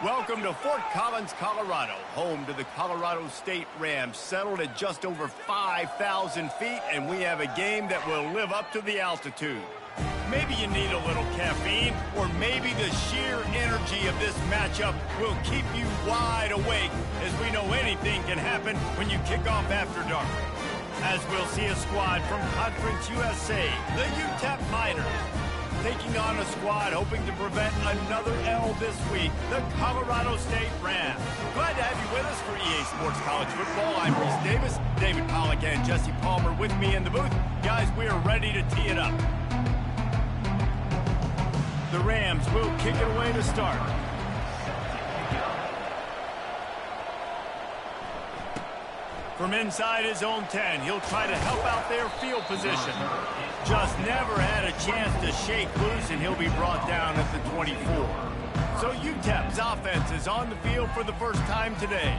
Welcome to Fort Collins, Colorado, home to the Colorado State Rams, settled at just over 5,000 feet, and we have a game that will live up to the altitude. Maybe you need a little caffeine, or maybe the sheer energy of this matchup will keep you wide awake, as we know anything can happen when you kick off after dark. As we'll see a squad from Conference USA, the UTEP Miners, taking on a squad hoping to prevent another L this week, the Colorado State Rams. Glad to have you with us for EA Sports College Football. I'm Reese Davis, David Pollack and Jesse Palmer with me in the booth. Guys, we are ready to tee it up. The Rams will kick it away to start. From inside his own 10, he'll try to help out their field position. Just never had a chance to shake loose, and he'll be brought down at the 24. So UTEP's offense is on the field for the first time today.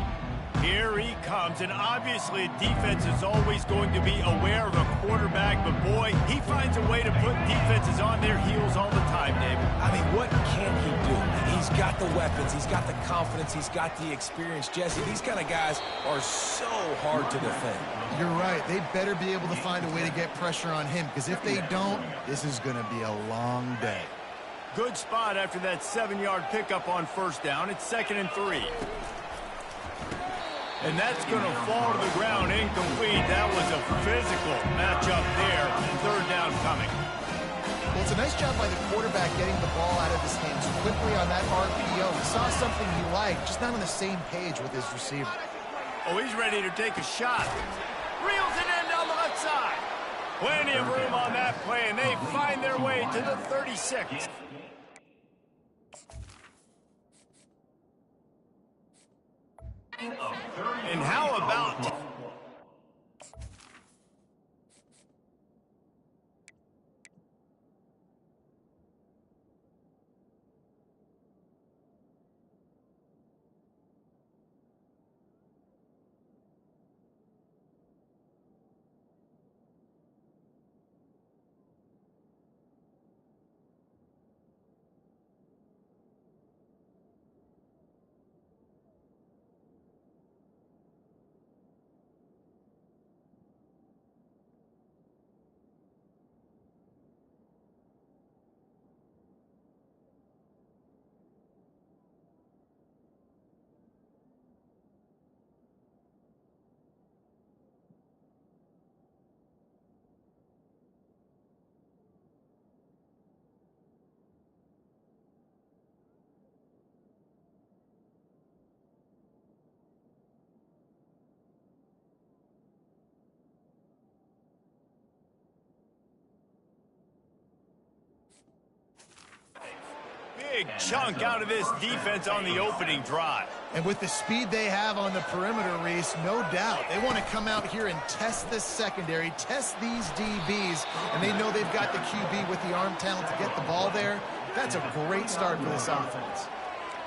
Here he comes, and obviously defense is always going to be aware of a quarterback, but boy, he finds a way to put defenses on their heels all the time, David. I mean, what can he do? He's got the weapons, he's got the confidence, he's got the experience. Jesse, these kind of guys are so hard to defend. You're right. They better be able to find a way to get pressure on him, because if they don't, this is going to be a long day. Good spot after that 7-yard pickup on first down. It's 2nd and 3. And that's going to fall to the ground incomplete. That was a physical matchup there. 3rd down coming. Well, it's a nice job by the quarterback getting the ball out of his hands quickly on that RPO. He saw something he liked, just not on the same page with his receiver. Oh, he's ready to take a shot. Reels it in down the left side. Plenty of room on that play, and they find their way to the 36. And how about... Big chunk out of this defense on the opening drive. And with the speed they have on the perimeter, Reese, no doubt, they want to come out here and test this secondary, test these DBs, and they know they've got the QB with the arm talent to get the ball there. That's a great start for this offense.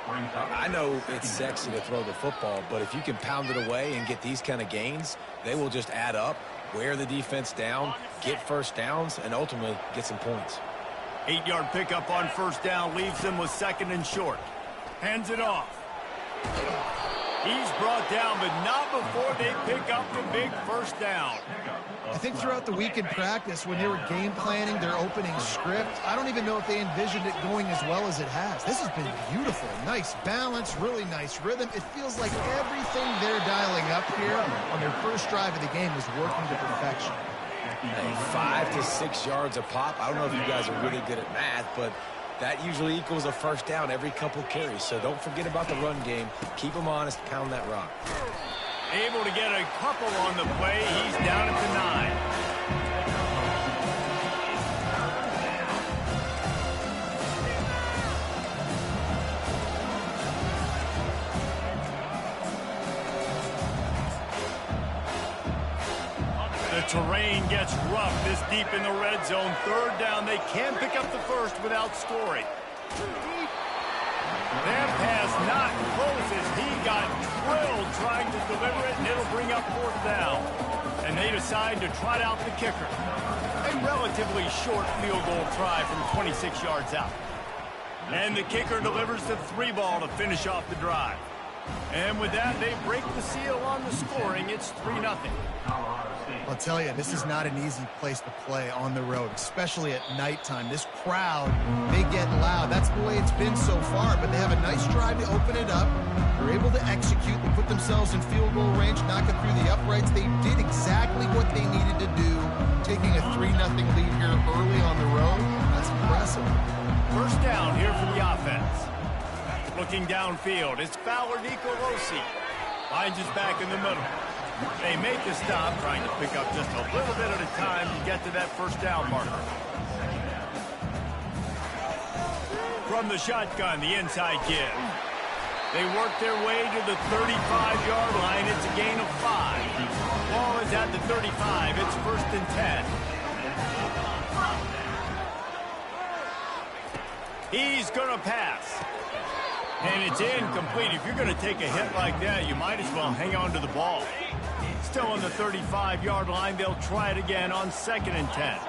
I know it's sexy to throw the football, but if you can pound it away and get these kind of gains, they will just add up, wear the defense down, get first downs, and ultimately get some points. 8-yard pickup on first down leaves them with 2nd and short. Hands it off. He's brought down, but not before they pick up the big first down. I think throughout the week in practice, when they were game planning their opening script, I don't even know if they envisioned it going as well as it has. This has been beautiful. Nice balance, really nice rhythm. It feels like everything they're dialing up here on their first drive of the game is working to perfection. Hey, 5 to 6 yards a pop. I don't know if you guys are really good at math, but that usually equals a first down every couple carries. So don't forget about the run game. Keep them honest, pound that rock. Able to get a couple on the play. He's down at the 9. The terrain gets rough this deep in the red zone. 3rd down, they can pick up the first without scoring. That pass not close as he got drilled trying to deliver it, and it'll bring up 4th down. And they decide to trot out the kicker. A relatively short field goal try from 26 yards out. And the kicker delivers the 3 ball to finish off the drive. And with that, they break the seal on the scoring. It's 3-0. I'll tell you, this is not an easy place to play on the road, especially at nighttime. This crowd, they get loud. That's the way it's been so far, but they have a nice drive to open it up. They're able to execute. They put themselves in field goal range, knock it through the uprights. They did exactly what they needed to do, taking a 3-0 lead here early on the road. That's impressive. First down here for the offense. Looking downfield, it's Fowler Nicolosi. Finds his back in the middle. They make a stop, trying to pick up just a little bit at a time to get to that first down marker. From the shotgun, the inside give. They work their way to the 35-yard line. It's a gain of 5. Ball is at the 35. It's 1st and 10. He's going to pass. And it's incomplete. If you're going to take a hit like that, you might as well hang on to the ball. Still on the 35-yard line. They'll try it again on 2nd and 10.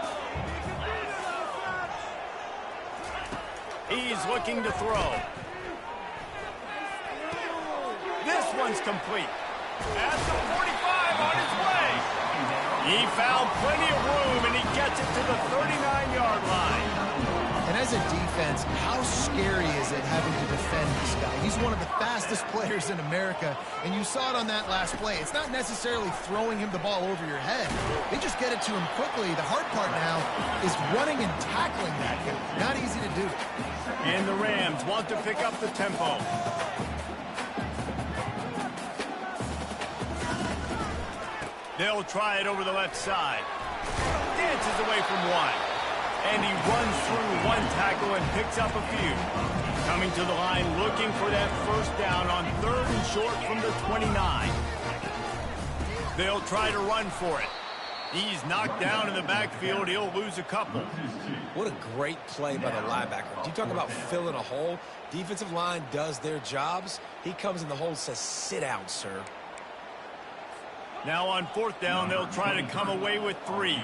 He's looking to throw. This one's complete. At the 45 on his way. He found plenty of room, and he gets it to the 39-yard line. And as a defense, how scary is it having to defend this guy? He's one of the fastest players in America, and you saw it on that last play. It's not necessarily throwing him the ball over your head. They just get it to him quickly. The hard part now is running and tackling that guy. Not easy to do. And the Rams want to pick up the tempo. They'll try it over the left side. Dances away from one. And he runs through one tackle and picks up a few. Coming to the line, looking for that first down on 3rd and short from the 29. They'll try to run for it. He's knocked down in the backfield. He'll lose a couple. What a great play by the linebacker. You talk about filling a hole. Defensive line does their jobs. He comes in the hole and says, sit down, sir. Now on 4th down, they'll try to come away with 3.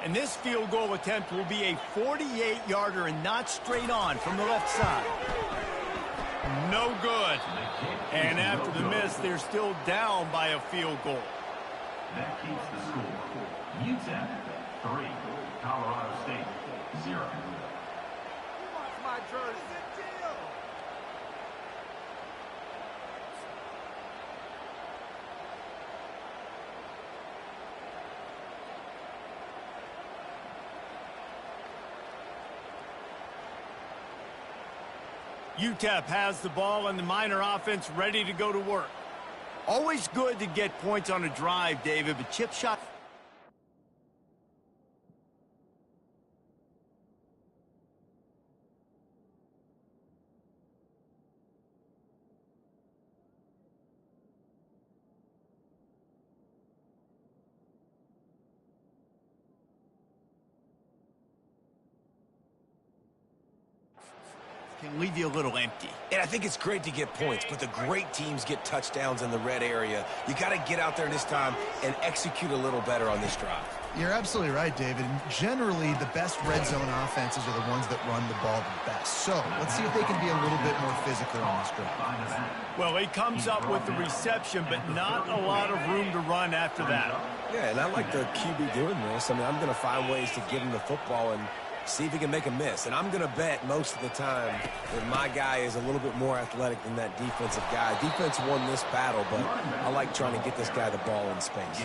And this field goal attempt will be a 48-yarder and not straight on from the left side. No good. And after the miss, they're still down by a field goal. That keeps the score. UTEP 3, Colorado State 0. Who wants my jersey? UTEP has the ball and the Miner offense ready to go to work. Always good to get points on a drive, David, but chip shot. Can leave you a little empty. And I think it's great to get points, but the great teams get touchdowns in the red area. You got to get out there this time and execute a little better on this drive. You're absolutely right, David. And generally, the best red zone offenses are the ones that run the ball the best. So let's see if they can be a little bit more physical on this drive. Well, he comes up with the reception, but not a lot of room to run after that. Yeah, and I like the QB doing this. I mean, I'm going to find ways to give him the football and see if he can make a miss. And I'm going to bet most of the time that my guy is a little bit more athletic than that defensive guy. Defense won this battle, but I like trying to get this guy the ball in space.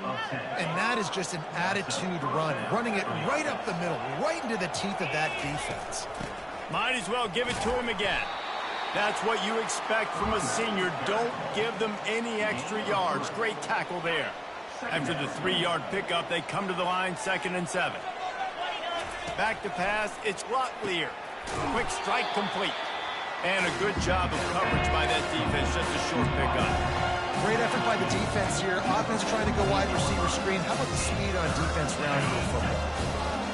And that is just an attitude run, running it right up the middle, right into the teeth of that defense. Might as well give it to him again. That's what you expect from a senior. Don't give them any extra yards. Great tackle there. After the 3-yard pickup, they come to the line, 2nd and 7. Back to pass, it's Locklear. Quick strike complete. And a good job of coverage by that defense, just a short pickup. Great effort by the defense here. Offense trying to go wide receiver screen. How about the speed on defense rounding the football?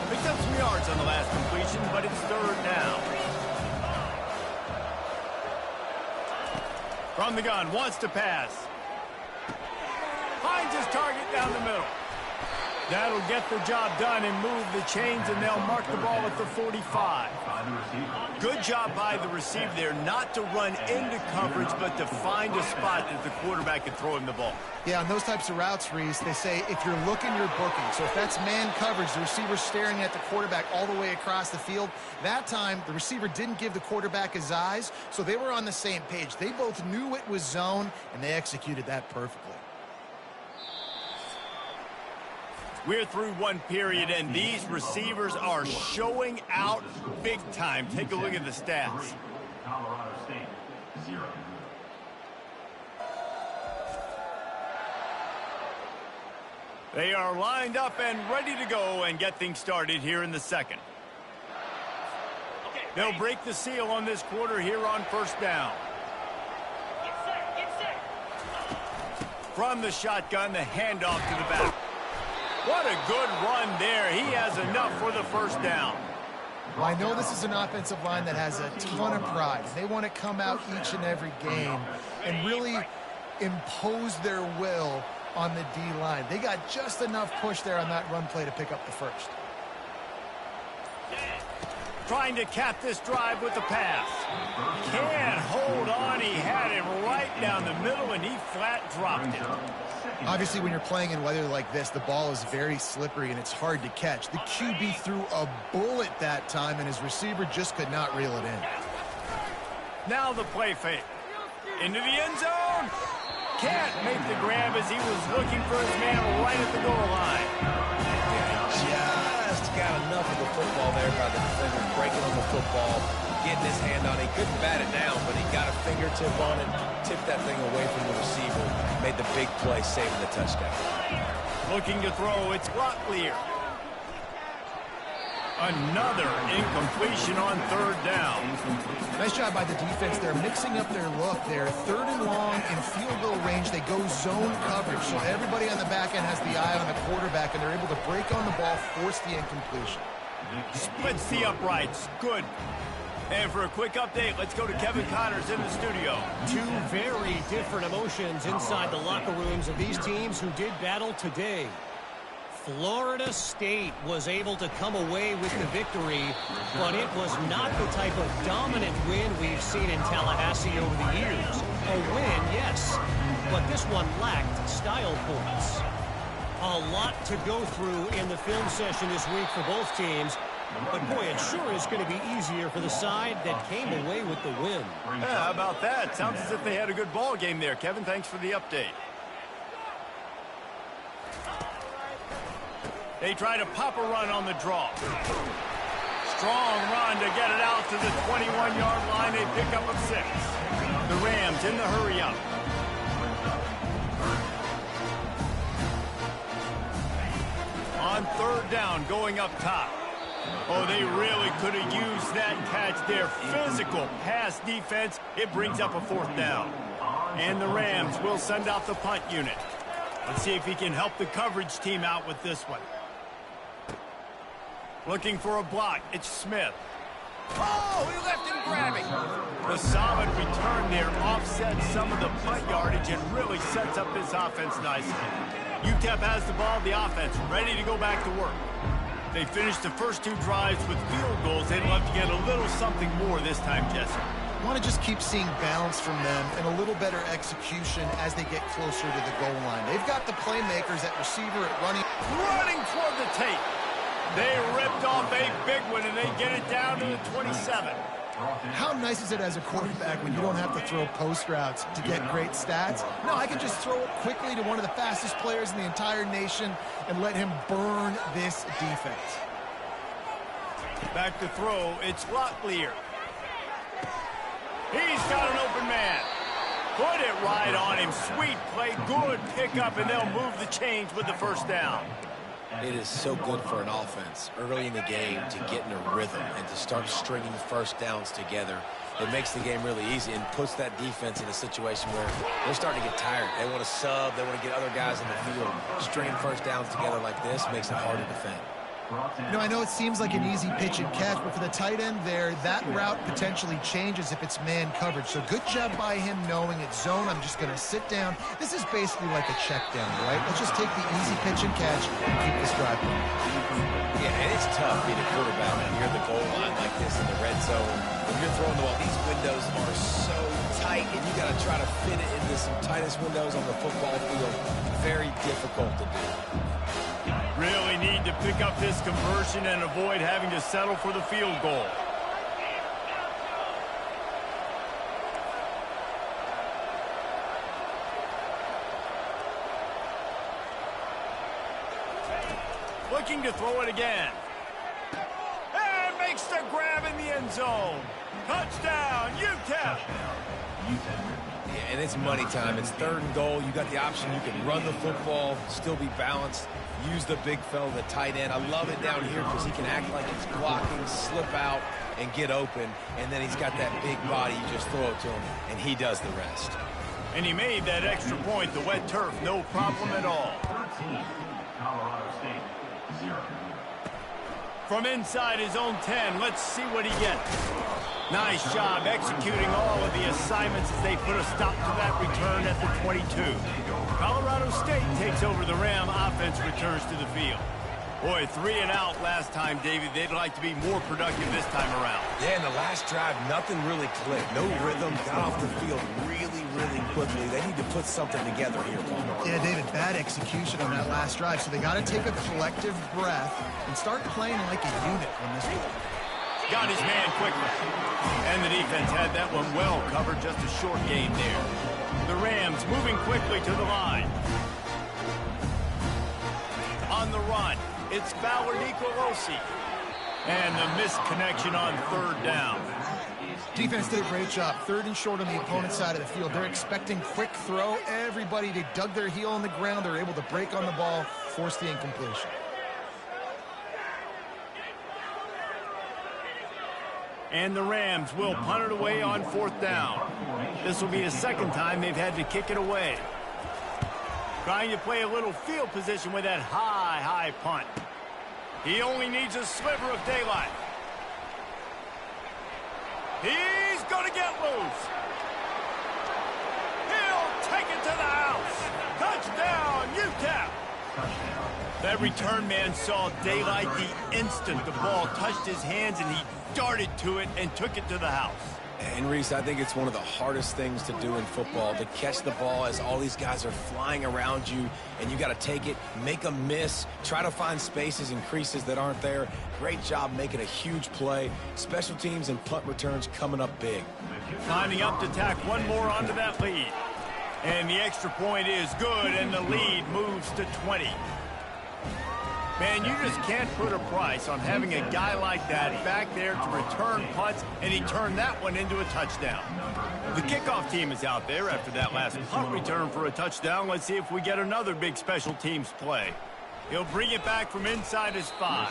Picked up some yards on the last completion, but it's 3rd down. From the gun, wants to pass. Finds his target down the middle. That'll get the job done and move the chains, and they'll mark the ball at the 45. Good job by the receiver there, not to run into coverage, but to find a spot that the quarterback can throw him the ball. Yeah, on those types of routes, Reese, they say if you're looking, you're booking. So if that's man coverage, the receiver's staring at the quarterback all the way across the field. That time, the receiver didn't give the quarterback his eyes, so they were on the same page. They both knew it was zone, and they executed that perfectly. We're through one period, and these receivers are showing out big time. Take a look at the stats. Colorado State, 0. They are lined up and ready to go and get things started here in the second. They'll break the seal on this quarter here on first down. From the shotgun, the handoff to the back. What a good run there. He has enough for the first down. Well, I know this is an offensive line that has a ton of pride. They want to come out each and every game and really impose their will on the D-line. They got just enough push there on that run play to pick up the first. Trying to cap this drive with the pass. Can't hold on. He had it right down the middle, and he flat dropped it. Obviously, when you're playing in weather like this, the ball is very slippery, and it's hard to catch. The QB threw a bullet that time, and his receiver just could not reel it in. Now the play fake. Into the end zone. Can't make the grab as he was looking for his man right at the goal line. Just got enough of the football there by the defender, breaking on the football, getting his hand on it. He couldn't bat it down, but he got a fingertip on it, tipped that thing away from the receiver, made the big play, saving the touchdown. Looking to throw, it's Locklear. Another incompletion on third down. Nice job by the defense. They're mixing up their look. They're third and long in field goal range. They go zone coverage, so everybody on the back end has the eye on the quarterback, and they're able to break on the ball, force the incompletion. Splits the uprights. Good. And for a quick update, let's go to Kevin Connors in the studio. Two very different emotions inside the locker rooms of these teams who did battle today. Florida State was able to come away with the victory, but it was not the type of dominant win we've seen in Tallahassee over the years. A win, yes, but this one lacked style points. A lot to go through in the film session this week for both teams, but boy, it sure is going to be easier for the side that came away with the win. Yeah, how about that? Sounds as if they had a good ball game there, Kevin. Thanks for the update. They try to pop a run on the draw. Strong run to get it out to the 21-yard line. They pick up a 6. The Rams in the hurry-up. On third down, going up top. Oh, they really could have used that catch there. Physical pass defense. It brings up a fourth down. And the Rams will send out the punt unit. Let's see if he can help the coverage team out with this one. Looking for a block. It's Smith. Oh, he left him grabbing. The solid return there offsets some of the punt yardage and really sets up this offense nicely. UTEP has the ball, the offense ready to go back to work. They finished the first two drives with field goals. They'd love to get a little something more this time, Jesse. I want to just keep seeing balance from them and a little better execution as they get closer to the goal line. They've got the playmakers at receiver, at running. Running toward the tape. They ripped off a big one, and they get it down to the 27. How nice is it as a quarterback when you don't have to throw post routes to get great stats? No, I can just throw it quickly to one of the fastest players in the entire nation and let him burn this defense. Back to throw, it's Locklear. He's got an open man. Put it right on him. Sweet play, good pickup, and they'll move the chains with the first down. It is so good for an offense early in the game to get in a rhythm and to start stringing first downs together. It makes the game really easy and puts that defense in a situation where they're starting to get tired. They want to sub. They want to get other guys in the field. Stringing first downs together like this makes it hard to defend. You know, I know it seems like an easy pitch and catch, but for the tight end there, that route potentially changes if it's man coverage. So good job by him knowing it's zone. I'm just going to sit down. This is basically like a check down, right? Let's just take the easy pitch and catch and keep this drive going. Yeah, and it's tough being a quarterback near the goal line like this in the red zone. When you're throwing the ball, these windows are so tight, and you got to try to fit it into some tightest windows on the football field. Very difficult to do. Really need to pick up this conversion and avoid having to settle for the field goal. Looking to throw it again. And makes the grab in the end zone. Touchdown, UTEP. Yeah, and it's money time. It's 3rd and goal. You got the option. You can run the football, still be balanced, use the big fella, the tight end. I love it down here because he can act like he's blocking, slip out, and get open. And then he's got that big body. You just throw it to him, and he does the rest. And he made that extra point, the wet turf, no problem at all. 13, Colorado State, 0. From inside his own 10, let's see what he gets. Nice job executing all of the assignments as they put a stop to that return at the 22. Colorado State takes over the Ram offense, returns to the field. Boy, 3 and out last time, David. They'd like to be more productive this time around. Yeah, in the last drive, nothing really clicked. No rhythm, got off the field really, really quickly. They need to put something together here, Paul. Yeah, David, bad execution on that last drive, so they got to take a collective breath and start playing like a unit on this one. Got his man quickly. And the defense had that one well covered, just a short game there. The Rams moving quickly to the line. On the run, it's Ballard Nicolosi. And the missed connection on 3rd down. Defense did a great job. 3rd and short on the opponent's side of the field. They're expecting quick throw. Everybody, they dug their heel on the ground. They're able to break on the ball, force the incompletion. And the Rams will punt it away on 4th down. This will be the 2nd time they've had to kick it away. Trying to play a little field position with that high punt. He only needs a sliver of daylight. He's going to get loose. He'll take it to the house. Touchdown, UTEP. That return man saw daylight the instant the ball touched his hands, and he darted to it and took it to the house. And Reese, I think it's one of the hardest things to do in football, to catch the ball as all these guys are flying around you, and you got to take it, make a miss, try to find spaces and creases that aren't there. Great job making a huge play. Special teams and punt returns coming up big. Lining up to tack one more onto that lead. And the extra point is good, and the lead moves to 20. Man, you just can't put a price on having a guy like that back there to return punts, and he turned that one into a touchdown. The kickoff team is out there after that last punt return for a touchdown. Let's see if we get another big special teams play. He'll bring it back from inside his 5.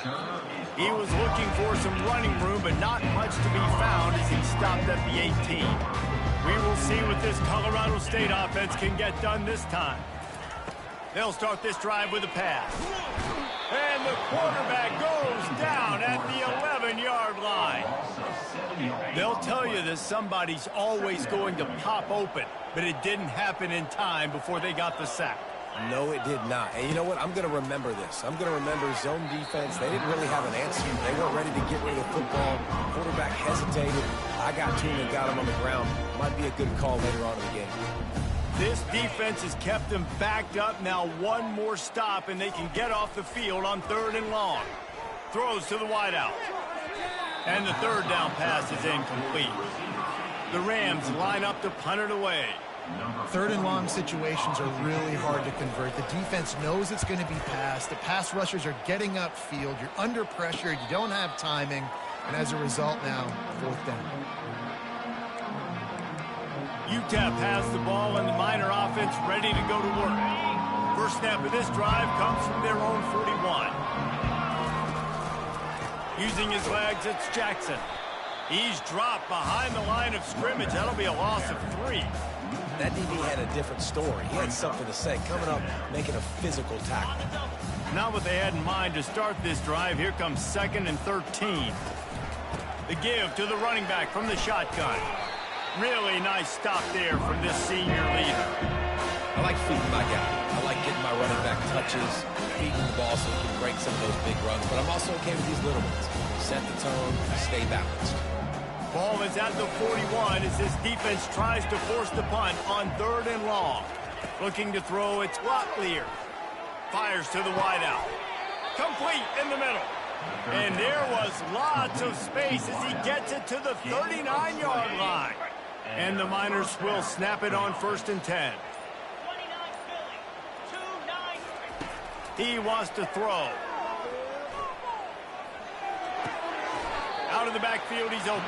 He was looking for some running room, but not much to be found as he stopped at the 18. We will see what this Colorado State offense can get done this time. They'll start this drive with a pass. And the quarterback goes down at the 11-yard line. They'll tell you that somebody's always going to pop open, but it didn't happen in time before they got the sack. No, it did not. And you know what? I'm going to remember this. I'm going to remember zone defense. They didn't really have an answer. They weren't ready to get rid of the football. Quarterback hesitated. I got to him and got him on the ground. Might be a good call later on in the game. This defense has kept them backed up. Now one more stop, and they can get off the field on 3rd and long. Throws to the wideout. And the 3rd down pass is incomplete. The Rams line up to punt it away. 3rd and long situations are really hard to convert. The defense knows it's going to be passed. The pass rushers are getting upfield. You're under pressure. You don't have timing. And as a result now, 4th down. UTEP has the ball, and the Miner offense ready to go to work. First snap of this drive comes from their own 41. Using his legs, it's Jackson. He's dropped behind the line of scrimmage. That'll be a loss of 3. That DB had a different story. He had something to say, coming up, making a physical tackle. Not what they had in mind to start this drive. Here comes 2nd and 13. The give to the running back from the shotgun. Really nice stop there from this senior leader. I like feeding my guy. I like getting my running back touches, feeding the ball so he can break some of those big runs. But I'm also okay with these little ones. Set the tone, stay balanced. Ball is at the 41 as this defense tries to force the punt on 3rd and long. Looking to throw, it's Locklear. Fires to the wideout. Complete in the middle. And there was lots of space as he gets it to the 39-yard line. And the Miners will snap it on 1st and 10. He wants to throw. Out of the backfield, he's open.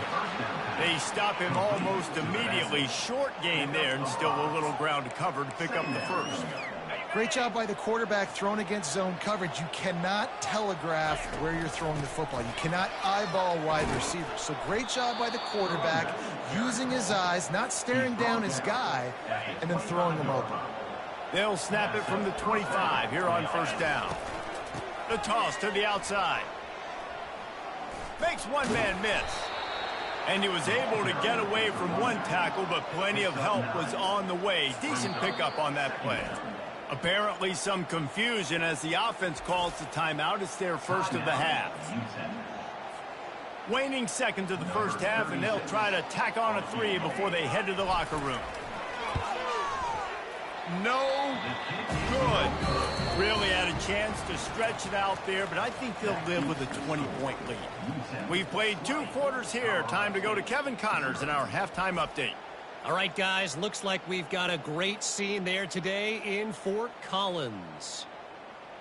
They stop him almost immediately. Short gain there, and still a little ground to cover to pick up the first. Great job by the quarterback thrown against zone coverage. You cannot telegraph where you're throwing the football. You cannot eyeball wide receivers. So great job by the quarterback using his eyes, not staring down his guy, and then throwing him open. They'll snap it from the 25 here on 1st down. The toss to the outside. Makes one man miss. And he was able to get away from one tackle, but plenty of help was on the way. Decent pickup on that play. Apparently some confusion as the offense calls the timeout. It's their first of the half. Waning seconds of the first half, and they'll try to tack on a 3 before they head to the locker room. No good. Really had a chance to stretch it out there, but I think they'll live with a 20-point lead. We've played 2 quarters here. Time to go to Kevin Connors in our halftime update. All right, guys, looks like we've got a great scene there today in Fort Collins.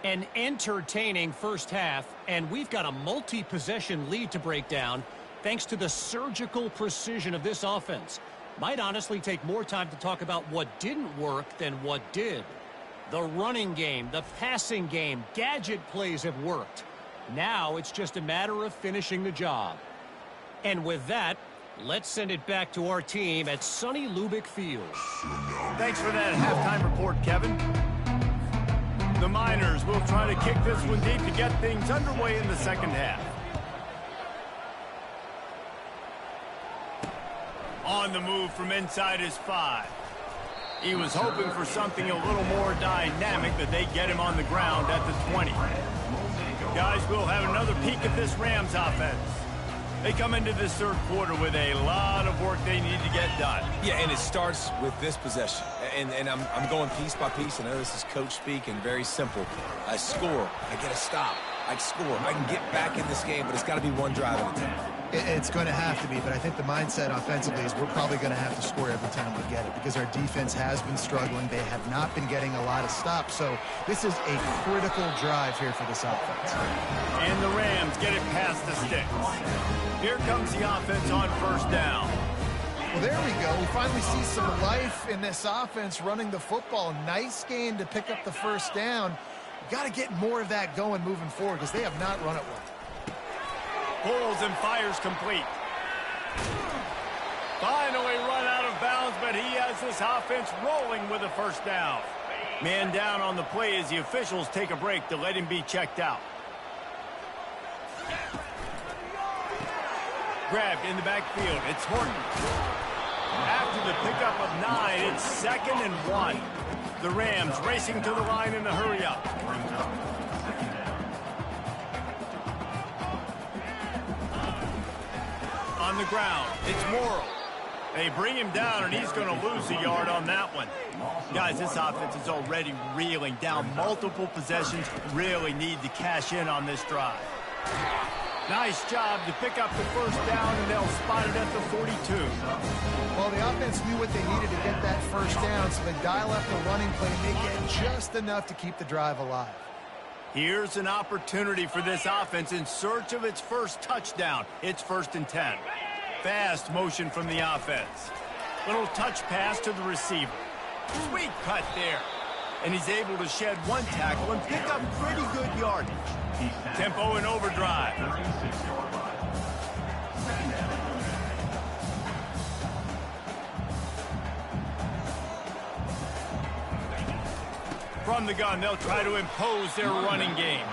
An entertaining first half, and we've got a multi-possession lead to break down thanks to the surgical precision of this offense. Might honestly take more time to talk about what didn't work than what did. The running game, the passing game, gadget plays have worked. Now it's just a matter of finishing the job. And with that, let's send it back to our team at sunny Lubick Field. Thanks for that halftime report, Kevin. The Miners will try to kick this one deep to get things underway in the second half. On the move from inside his 5. He was hoping for something a little more dynamic, but they get him on the ground at the 20. Guys, we'll have another peek at this Rams offense. They come into this third quarter with a lot of work they need to get done. Yeah, and it starts with this possession. And I'm going piece by piece. I know this is coach speak and very simple. I score. I get a stop. I score. I can get back in this game, but it's got to be one drive at a time. It's going to have to be, but I think the mindset offensively is we're probably going to have to score every time we get it because our defense has been struggling. They have not been getting a lot of stops, so this is a critical drive here for this offense. And the Rams get it past the sticks. Here comes the offense on 1st down. Well, there we go. We finally see some life in this offense running the football. Nice gain to pick up the 1st down. Got to get more of that going moving forward because they have not run it well. Pulls and fires complete. Finally run out of bounds, but he has this offense rolling with a 1st down. Man down on the play as the officials take a break to let him be checked out. Grabbed in the backfield. It's Horton. After the pickup of 9, it's 2nd and 1. The Rams racing to the line in a hurry up. On the ground, it's Morrill. They bring him down, and he's going to lose a yard on that one. Guys, this offense is already reeling down multiple possessions. Really need to cash in on this drive. Nice job to pick up the 1st down, and they'll spot it at the 42. Well, the offense knew what they needed to get that 1st down, so they dial up the running play and they get just enough to keep the drive alive. Here's an opportunity for this offense in search of its first touchdown. It's 1st and 10. Fast motion from the offense. Little touch pass to the receiver. Sweet cut there. And he's able to shed one tackle and pick up pretty good yardage. Tempo and overdrive. from the gun, they'll try to impose their running game.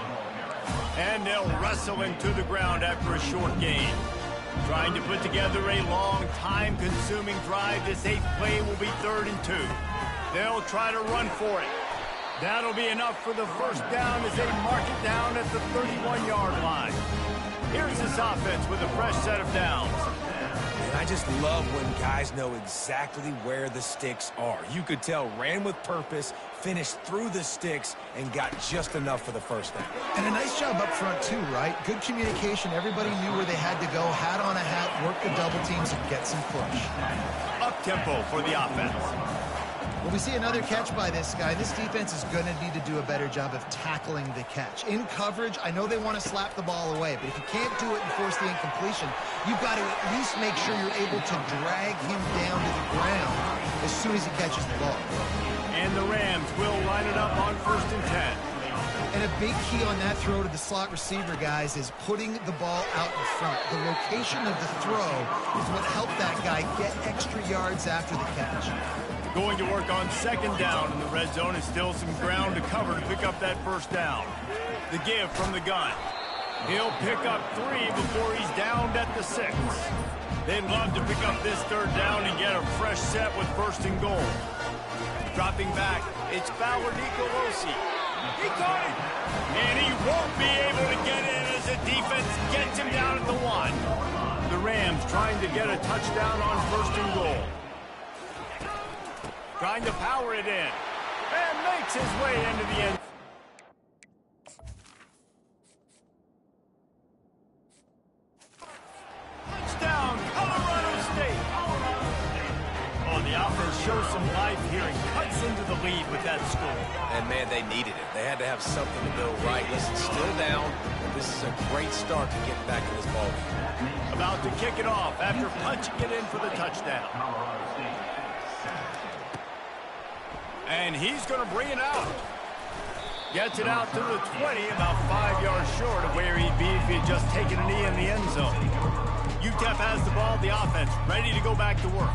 And they'll wrestle him to the ground after a short gain. Trying to put together a long, time-consuming drive. This 8th play will be 3rd and 2. They'll try to run for it. That'll be enough for the first down as they mark it down at the 31-yard line. Here's this offense with a fresh set of downs. And I just love when guys know exactly where the sticks are. You could tell ran with purpose, finished through the sticks, and got just enough for the first down. And a nice job up front, too, right? Good communication. Everybody knew where they had to go. Hat on a hat, work the double teams, and get some push. Up-tempo for the offense. Well, we see another catch by this guy. This defense is going to need to do a better job of tackling the catch. In coverage, I know they want to slap the ball away, but if you can't do it and force the incompletion, you've got to at least make sure you're able to drag him down to the ground as soon as he catches the ball. And the Rams will line it up on 1st and 10. And a big key on that throw to the slot receiver, guys, is putting the ball out in front. The location of the throw is what helped that guy get extra yards after the catch. Going to work on 2nd down in the red zone. Is still some ground to cover to pick up that first down. The give from the gun. He'll pick up 3 before he's downed at the 6. They'd love to pick up this 3rd down and get a fresh set with 1st and goal. Dropping back, it's Fowler Nicolosi. He caught it! And he won't be able to get in as the defense gets him down at the 1. The Rams trying to get a touchdown on 1st and goal. Trying to power it in. And makes his way into the end. Touchdown, Colorado State. Oh, the offense shows some life here and cuts into the lead with that score. And, man, they needed it. They had to have something to go right. Listen, still down, but this is a great start to getting back in this ballgame. About to kick it off after punching it in for the touchdown. And he's going to bring it out. Gets it out to the 20, about 5 yards short of where he'd be if he had just taken a knee in the end zone. UTEP has the ball, the offense, ready to go back to work.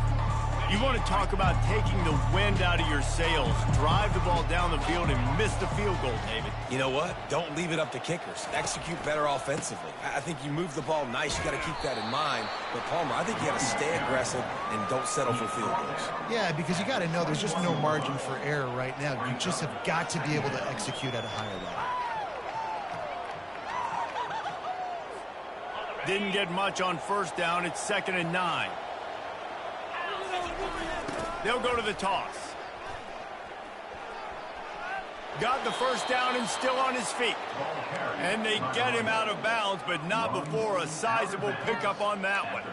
You want to talk about taking the wind out of your sails. Drive the ball down the field and miss the field goal, David. You know what? Don't leave it up to kickers. Execute better offensively. I think you move the ball nice. You got to keep that in mind. But, Palmer, I think you got to stay aggressive and don't settle for field goals. Yeah, because you got to know there's just no margin for error right now. You just have got to be able to execute at a higher level. Didn't get much on 1st down. It's 2nd and 9. They'll go to the toss. Got the first down and still on his feet. And they get him out of bounds, but not before a sizable pickup on that one.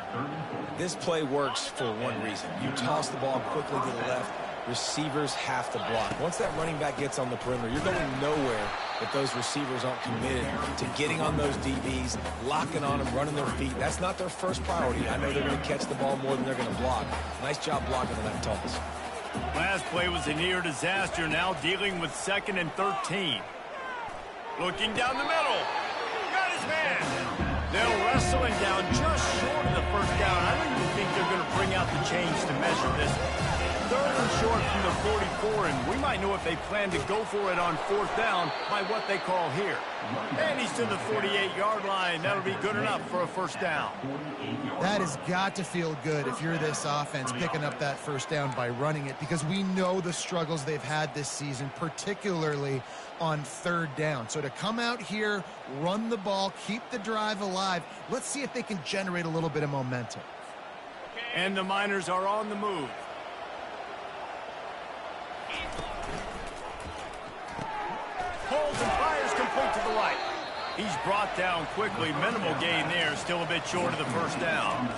This play works for one reason. You toss the ball quickly to the left. Receivers have to block. Once that running back gets on the perimeter, you're going nowhere if those receivers aren't committed to getting on those DBs, locking on them, running their feet. That's not their first priority. I know they're going to catch the ball more than they're going to block. Nice job blocking on that toss. Last play was a near disaster, now dealing with 2nd and 13. Looking down the middle. Got his man. They'll wrestle him down just short of the first down. I don't even think they're going to bring out the chains to measure this one. 3rd and short from the 44, and we might know if they plan to go for it on 4th down by what they call here. And he's to the 48-yard line. That'll be good enough for a first down. That has got to feel good if you're this offense picking up that first down by running it, because we know the struggles they've had this season, particularly on 3rd down. So to come out here, run the ball, keep the drive alive, let's see if they can generate a little bit of momentum. And the Miners are on the move. Holds and fires complete to the right. He's brought down quickly. Minimal gain there. Still a bit short of the first down.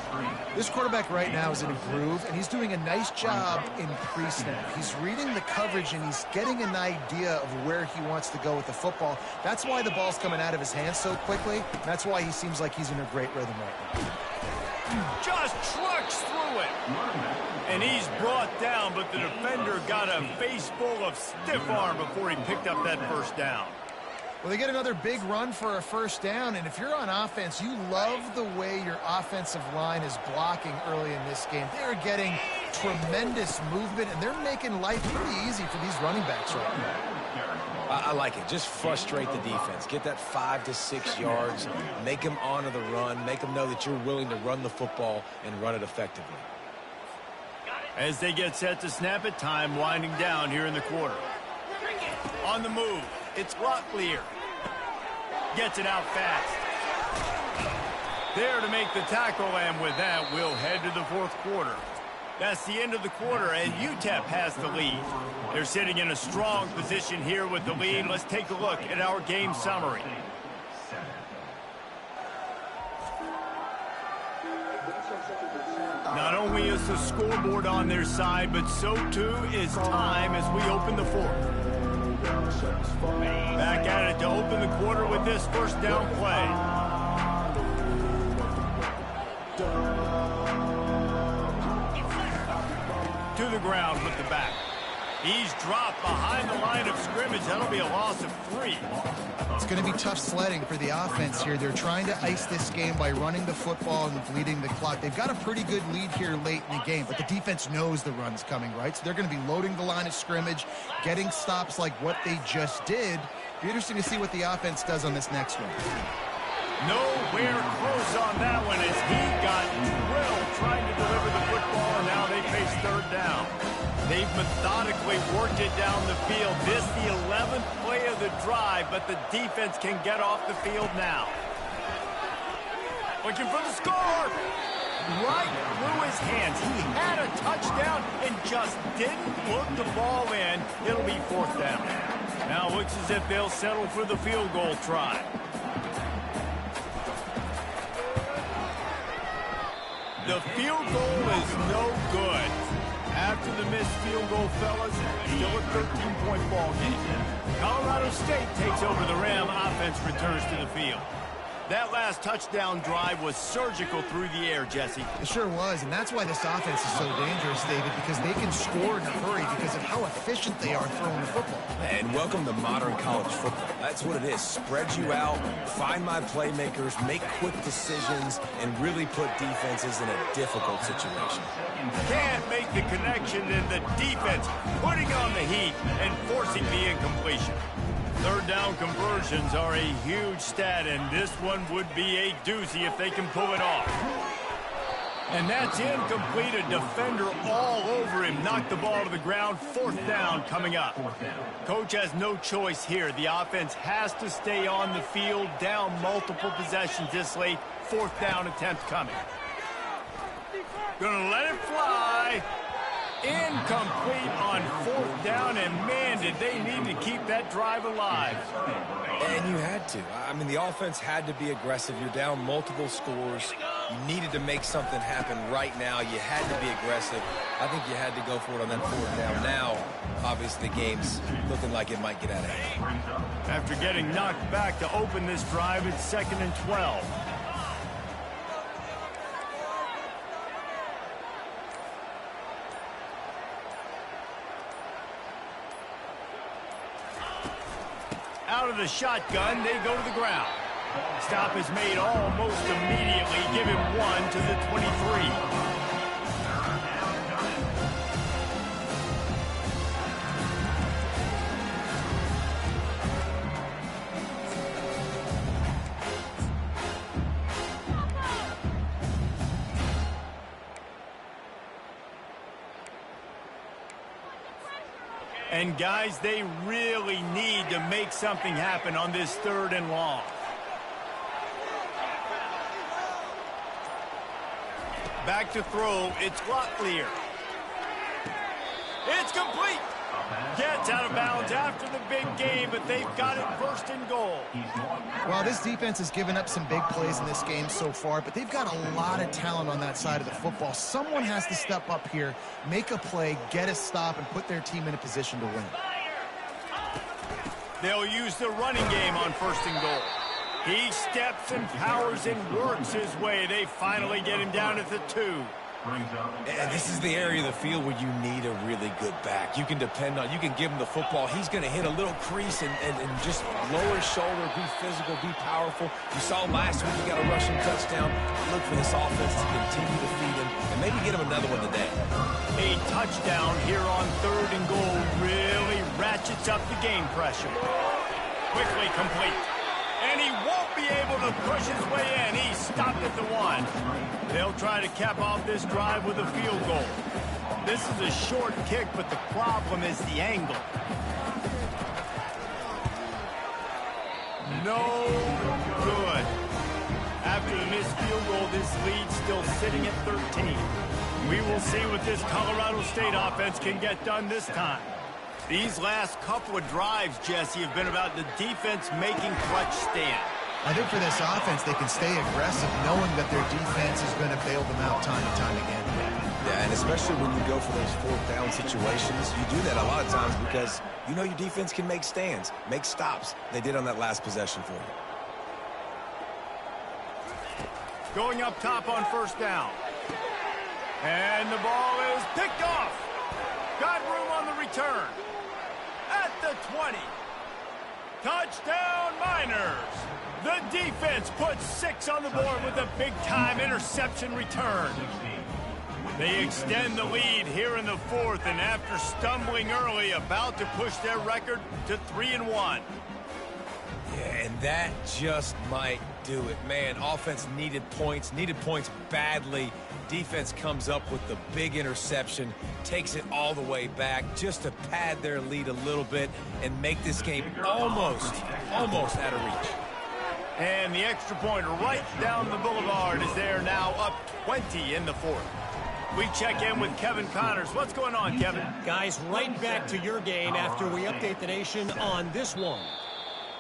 This quarterback right now is in a groove, and he's doing a nice job in pre-snap. He's reading the coverage, and he's getting an idea of where he wants to go with the football. That's why the ball's coming out of his hands so quickly. That's why he seems like he's in a great rhythm right now. Just trucks through it. And he's brought down, but the defender got a face full of stiff arm before he picked up that first down. Well, they get another big run for a first down, and if you're on offense, you love the way your offensive line is blocking early in this game. They're getting tremendous movement, and they're making life pretty easy for these running backs right now. I like it. Just frustrate the defense. Get that 5 to 6 yards. Make them honor the run. Make them know that you're willing to run the football and run it effectively. As they get set to snap it, time winding down here in the quarter. On the move, it's Locklear. Gets it out fast. There to make the tackle, and with that, we'll head to the fourth quarter. That's the end of the quarter, and UTEP has the lead. They're sitting in a strong position here with the lead. Let's take a look at our game summary. Not only is the scoreboard on their side, but so too is time as we open the fourth. Back at it to open the quarter with this first down play. To the ground with the back. He's dropped behind the line of scrimmage. That'll be a loss of 3. It's going to be tough sledding for the offense here. They're trying to ice this game by running the football and bleeding the clock. They've got a pretty good lead here late in the game, but the defense knows the run's coming, right? So they're going to be loading the line of scrimmage, getting stops like what they just did. Be interesting to see what the offense does on this next one. Nowhere close on that one as he got drilled trying to deliver the football, and now they face third down. They've methodically worked it down the field. This the 11th play of the drive, but the defense can get off the field now. Looking for the score. Right through his hands. He had a touchdown and just didn't look the ball in. It'll be fourth down. Now looks as if they'll settle for the field goal try. The field goal is no good. After the missed field goal, fellas, still a 13-point ball game. Colorado State takes over the Ram. Offense returns to the field. That last touchdown drive was surgical through the air, Jesse. It sure was, and that's why this offense is so dangerous, David, because they can score in a hurry because of how efficient they are throwing the football. And welcome to modern college football. That's what it is. Spread you out, find my playmakers, make quick decisions, and really put defenses in a difficult situation. Can't make the connection, and the defense putting on the heat and forcing the incompletion. Third down conversions are a huge stat, and this one would be a doozy if they can pull it off. And that's incomplete. A defender all over him. Knocked the ball to the ground. Fourth down coming up. Coach has no choice here. The offense has to stay on the field, down multiple possessions this late. Fourth down attempt coming. Gonna let it fly. Incomplete on fourth down, and man, did they need to keep that drive alive. And you had to. I mean, the offense had to be aggressive. You're down multiple scores. You needed to make something happen right now. You had to be aggressive. I think you had to go for it on that fourth down. Now, obviously, the game's looking like it might get out of hand. After getting knocked back to open this drive, it's 2nd and 12. Out of the shotgun, they go to the ground. Stop is made almost immediately. Give him 1 to the 23. And guys, they really need to make something happen on this 3rd and long. Back to throw, it's Locklear. It's complete. Gets out of bounds after the big game, but they've got it 1st and goal. Well, this defense has given up some big plays in this game so far, but they've got a lot of talent on that side of the football. Someone has to step up here, make a play, get a stop, and put their team in a position to win. They'll use the running game on 1st and goal. He steps and powers and works his way. They finally get him down at the 2. And this is the area of the field where you need a really good back. You can depend on, you can give him the football. He's going to hit a little crease and just lower his shoulder, be physical, be powerful. You saw last week he got a rushing touchdown. Look for this offense to continue to feed him and maybe get him another one today. A touchdown here on 3rd and goal really ratchets up the game pressure. Quickly complete. And he won't be able to push his way in. He stopped at the 1. They'll try to cap off this drive with a field goal. This is a short kick, but the problem is the angle. No good. After the missed field goal, this lead's still sitting at 13. We will see what this Colorado State offense can get done this time. These last couple of drives, Jesse, have been about the defense making clutch stand. I think for this offense, they can stay aggressive knowing that their defense is going to bail them out time and time again. Yeah, and especially when you go for those fourth down situations, you do that a lot of times because you know your defense can make stands, make stops. They did on that last possession for you. Going up top on first down. And the ball is picked off. Got room on the return. At the 20. Touchdown, Miners. The defense puts 6 on the board with a big-time interception return. They extend the lead here in the 4th, and after stumbling early, about to push their record to 3-1. Yeah, and that just might do it. Man, offense needed points badly. Defense comes up with the big interception, takes it all the way back just to pad their lead a little bit and make this game almost out of reach. And the extra point right down the boulevard is there now, up 20 in the 4th. We check in with Kevin Connors. What's going on, Kevin? Guys, right back to your game after we update the nation on this one.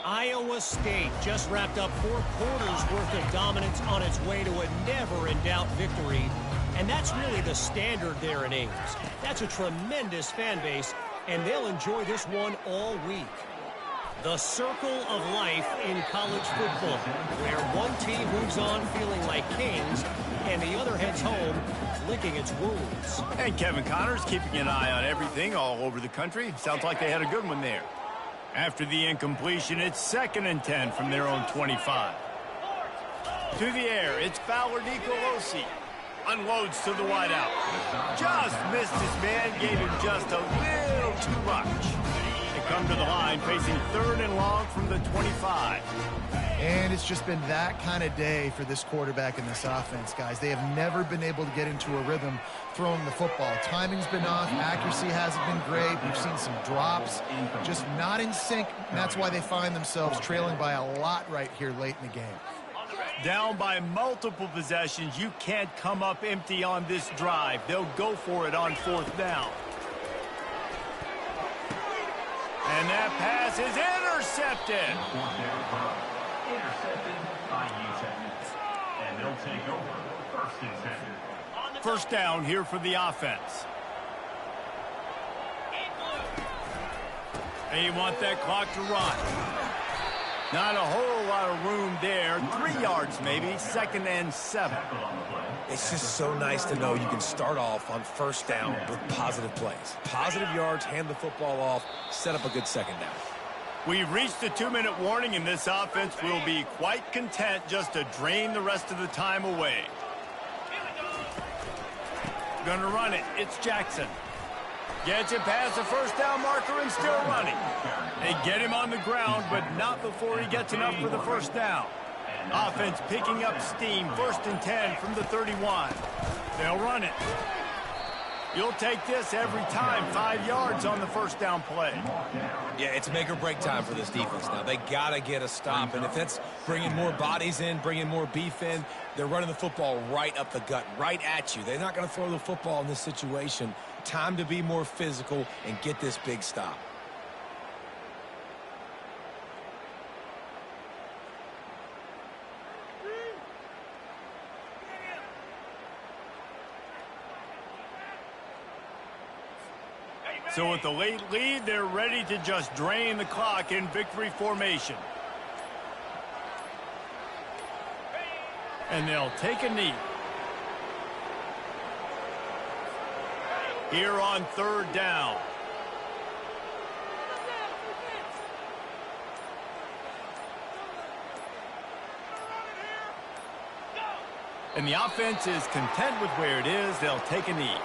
Iowa State just wrapped up 4 quarters worth of dominance on its way to a never-in-doubt victory. And that's really the standard there in Ames. That's a tremendous fan base, and they'll enjoy this one all week. The circle of life in college football, where one team moves on feeling like kings, and the other heads home licking its wounds. And Kevin Connors keeping an eye on everything all over the country. Sounds like they had a good one there. After the incompletion, it's 2nd and 10 from their own 25. To the air, it's Fowler Nicolosi. Unloads to the wideout. Just missed his man, gave him just a little too much. They come to the line, facing 3rd and long from the 25. And it's just been that kind of day for this quarterback and this offense, guys. They have never been able to get into a rhythm throwing the football. Timing's been off. Accuracy hasn't been great. We've seen some drops. Just not in sync. And that's why they find themselves trailing by a lot right here late in the game. Down by multiple possessions. You can't come up empty on this drive. They'll go for it on 4th down. And that pass is intercepted. Intercepted by UTEP. And they'll take over 1st and 10. First down here for the offense. They want that clock to run. Not a whole lot of room there. 3 yards maybe. 2nd and 7. It's just so nice to know you can start off on first down with positive plays. Positive yards, hand the football off, set up a good 2nd down. We've reached the 2-minute warning, and this offense will be quite content just to drain the rest of the time away. Gonna run it. It's Jackson. Gets it past the first down marker and still running. They get him on the ground, but not before he gets enough for the first down. Offense picking up steam. 1st and 10 from the 31. They'll run it. You'll take this every time. 5 yards on the first down play. Yeah, it's make or break time for this defense now. They got to get a stop, and if that's bringing more bodies in, bringing more beef in, they're running the football right up the gut, right at you. They're not going to throw the football in this situation. Time to be more physical and get this big stop. So with the late lead, they're ready to just drain the clock in victory formation. And they'll take a knee. Here on 3rd down. And the offense is content with where it is. They'll take a knee.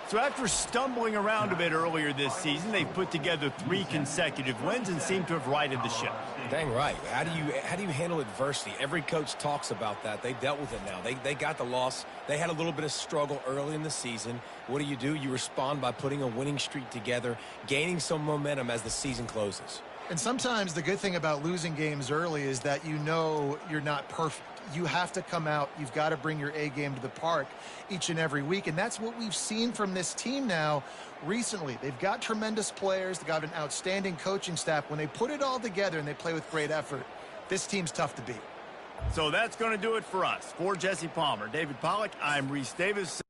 So after stumbling around a bit earlier this season, they've put together 3 consecutive wins and seem to have righted the ship. Dang right. How do you handle adversity? Every coach talks about that. They dealt with it now. They got the loss. They had a little bit of struggle early in the season. What do? You respond by putting a winning streak together, gaining some momentum as the season closes. And sometimes the good thing about losing games early is that you know you're not perfect. You have to come out. You've got to bring your A game to the park each and every week. And that's what we've seen from this team now recently. They've got tremendous players. They've got an outstanding coaching staff. When they put it all together and they play with great effort, this team's tough to beat. So that's going to do it for us. For Jesse Palmer, David Pollack, I'm Reese Davis.